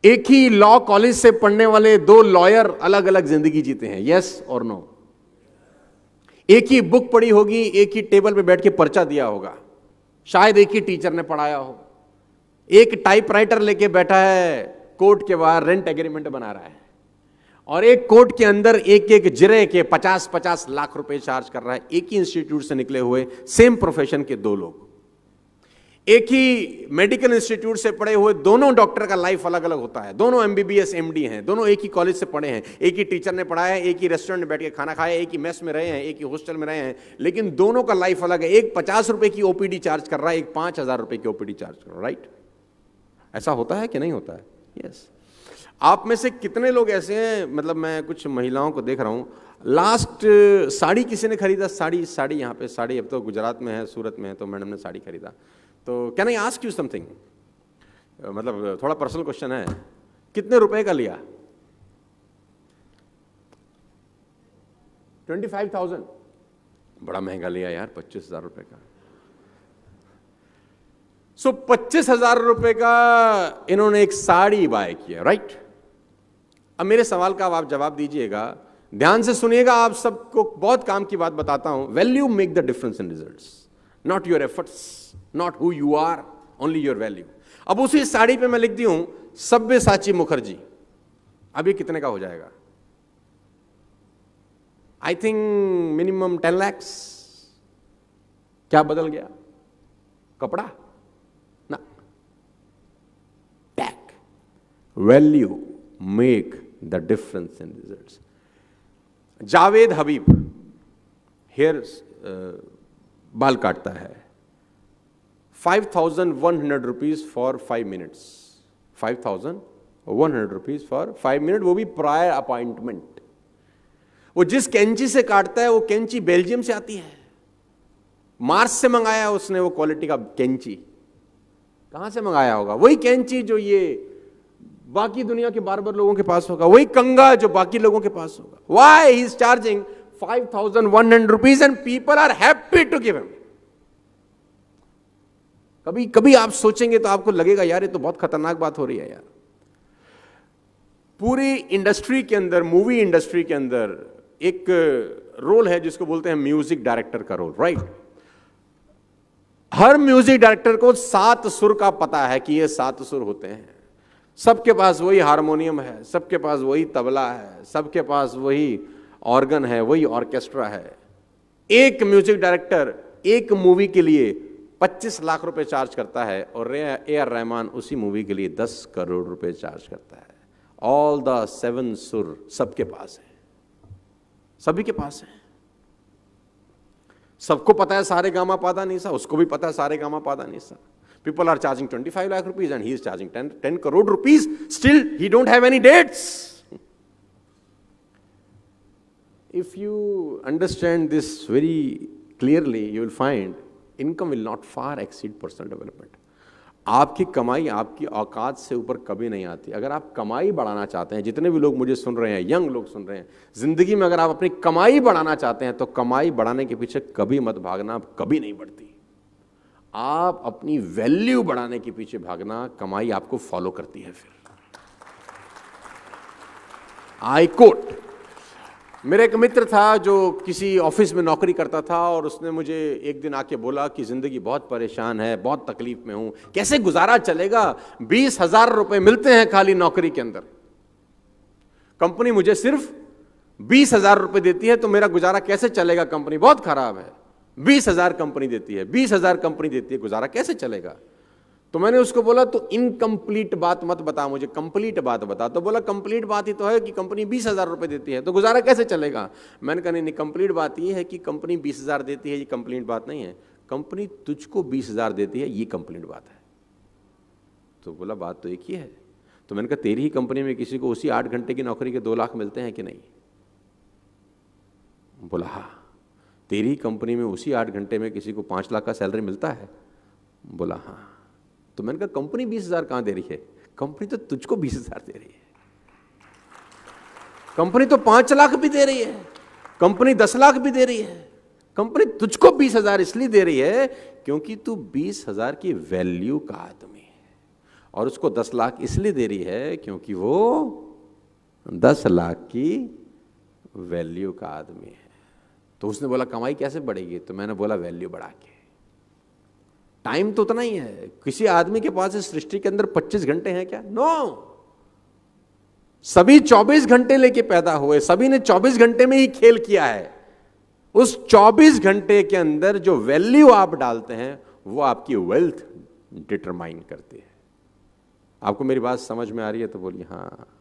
एक ही law college से पढ़ने वाले दो लॉयर अलग अलग जिंदगी जीते हैं, यस और नो। एक ही बुक पढ़ी होगी, एक ही टेबल पे बैठ के पर्चा दिया होगा, शायद एक ही टीचर ने पढ़ाया हो। एक टाइपराइटर लेके बैठा है, कोर्ट के बाहर रेंट एग्रीमेंट बना रहा है, और एक कोर्ट के अंदर एक एक जिरे के 50-50 लाख रुपए चार्ज कर रहा है। एक ही इंस्टीट्यूट से निकले हुए सेम प्रोफेशन के दो लोग, एक ही मेडिकल इंस्टीट्यूट से पढ़े हुए दोनों डॉक्टर का लाइफ अलग अलग होता है। दोनों MBBS MD हैं, दोनों एक ही कॉलेज से पढ़े हैं, एक ही टीचर ने पढ़ाया है, एक ही रेस्टोरेंट में बैठ के खाना खाया, एक ही मेस में रहे हैं, एक ही हॉस्टल में रहे हैं, लेकिन दोनों का लाइफ अलग है। एक 50 रुपए की OPD चार्ज कर रहा है, एक 5,000 रुपए की OPD चार्ज कर रहा है, राइट? ऐसा होता है कि नहीं होता है? यस। आप में से कितने लोग ऐसे हैं, मतलब मैं कुछ महिलाओं को देख रहा हूं, लास्ट साड़ी किसी ने खरीदा? साड़ी यहाँ पे साड़ी, अब तो गुजरात में है, सूरत में है, तो मैडम ने साड़ी खरीदा। तो can I ask you something, मतलब थोड़ा पर्सनल क्वेश्चन है, कितने रुपए का लिया? 25,000? बड़ा महंगा लिया यार, 25,000 रुपए का। 25,000 रुपए का इन्होंने एक साड़ी बाय किया, राइट? अब मेरे सवाल का आप जवाब दीजिएगा, ध्यान से सुनिएगा, आप सबको बहुत काम की बात बताता हूं। Value make the difference in results, not your efforts, not who you are, only your value. अब उसी साड़ी पे मैं लिख दी हूं सब्यसाची मुखर्जी, अब ये कितने का हो जाएगा? I think minimum 10 lakhs। क्या बदल गया? कपड़ा ना, tag. Value make the difference in results. Javed Habib hair बाल काटता है, 5,100 rupees for 5 minutes, 5,100 rupees for 5 minutes, वो भी प्रायर अपॉइंटमेंट। वो जिस कैंची से काटता है वो कैंची बेल्जियम से आती है, मार्स से मंगाया है उसने वो क्वालिटी का कैंची। कहां से मंगाया होगा? वही कैंची जो ये बाकी दुनिया के बार्बर लोगों के पास होगा, वही कंगा जो बाकी लोगों के पास होगा। Why he is charging 5,100 rupees and people are happy to give him? कभी कभी आप सोचेंगे तो आपको लगेगा यार ये तो बहुत खतरनाक बात हो रही है यार। पूरी इंडस्ट्री के अंदर, मूवी इंडस्ट्री के अंदर एक रोल है जिसको बोलते हैं म्यूजिक डायरेक्टर का रोल, राइट? हर म्यूजिक डायरेक्टर को 7 सुर का पता है कि ये 7 सुर होते हैं। सबके पास वही हारमोनियम है, सबके पास वही तबला है, सबके पास वही ऑर्गन है, वही ऑर्केस्ट्रा है। एक म्यूजिक डायरेक्टर एक मूवी के लिए 25 लाख रुपए चार्ज करता है और AR रहमान उसी मूवी के लिए 10 करोड़ रुपए चार्ज करता है। ऑल द 7 सुर सबके पास है, सभी के पास है। सबको पता है सारे गामा पादा नीसा, उसको भी पता है सारे गामा पादा NISA. People are charging 25 lakh rupees and he is charging 10 crore rupees. Still, he don't have any dates. If you understand this very clearly, you will find income will not far exceed personal development. आपकी कमाई आपकी औकात से ऊपर कभी नहीं आती। अगर आप कमाई बढ़ाना चाहते हैं, जितने भी लोग मुझे सुन रहे हैं, यंग लोग सुन रहे हैं, जिंदगी में अगर आप अपनी कमाई बढ़ाना चाहते हैं तो कमाई बढ़ाने के पीछे कभी मत भागना, कभी नहीं बढ़ती। आप अपनी वैल्यू बढ़ाने के पीछे भागना, कमाई आपको फॉलो करती है। फिर आई कोट, मेरा एक मित्र था जो किसी ऑफिस में नौकरी करता था और उसने मुझे एक दिन आके बोला कि जिंदगी बहुत परेशान है, बहुत तकलीफ में हूं, कैसे गुजारा चलेगा? 20,000 रुपए मिलते हैं खाली नौकरी के अंदर, कंपनी मुझे सिर्फ 20,000 रुपए देती है, तो मेरा गुजारा कैसे चलेगा? कंपनी बहुत खराब है, 20,000 कंपनी देती है, 20,000 कंपनी देती है, गुजारा कैसे चलेगा? तो मैंने उसको बोला तो इनकम्प्लीट बात मत बता, मुझे कंप्लीट बात बता। तो बोला कंप्लीट बात ही तो है कि कंपनी 20,000 रुपए देती है, तो गुजारा कैसे चलेगा? मैंने कहा नहीं, कंप्लीट बात ये है कि कंपनी 20,000 देती है, ये कंप्लीट बात नहीं है। कंपनी तुझको 20,000 देती है, ये कंप्लीट बात है। तो बोला बात तो एक ही है। तो मैंने कहा तेरी ही कंपनी में किसी को उसी 8 घंटे की नौकरी के 2 लाख मिलते हैं कि नहीं? बोला हाँ। तेरी कंपनी में उसी 8 घंटे में किसी को 5 लाख का सैलरी मिलता है? बोला हाँ। तो मैंने कहा कंपनी 20,000 कहां दे रही है? कंपनी तो तुझको 20,000 दे रही है। कंपनी तो 5 लाख भी दे रही है, कंपनी 10 लाख भी दे रही है, कंपनी तुझको 20,000 इसलिए दे रही है क्योंकि तू 20,000 की वैल्यू का आदमी है। और उसको 10 लाख इसलिए दे रही है क्योंकि वो 10 लाख की वैल्यू का आदमी है। तो उसने बोला कमाई कैसे बढ़ेगी? तो मैंने बोला वैल्यू बढ़ा के। टाइम तो उतना ही है। किसी आदमी के पास इस सृष्टि के अंदर 25 घंटे हैं क्या? नो। सभी 24 घंटे लेके पैदा हुए, सभी ने 24 घंटे में ही खेल किया है। उस 24 घंटे के अंदर जो वैल्यू आप डालते हैं वो आपकी वेल्थ डिटरमाइन करती है। आपको मेरी बात समझ में आ रही है तो बोलिए हाँ।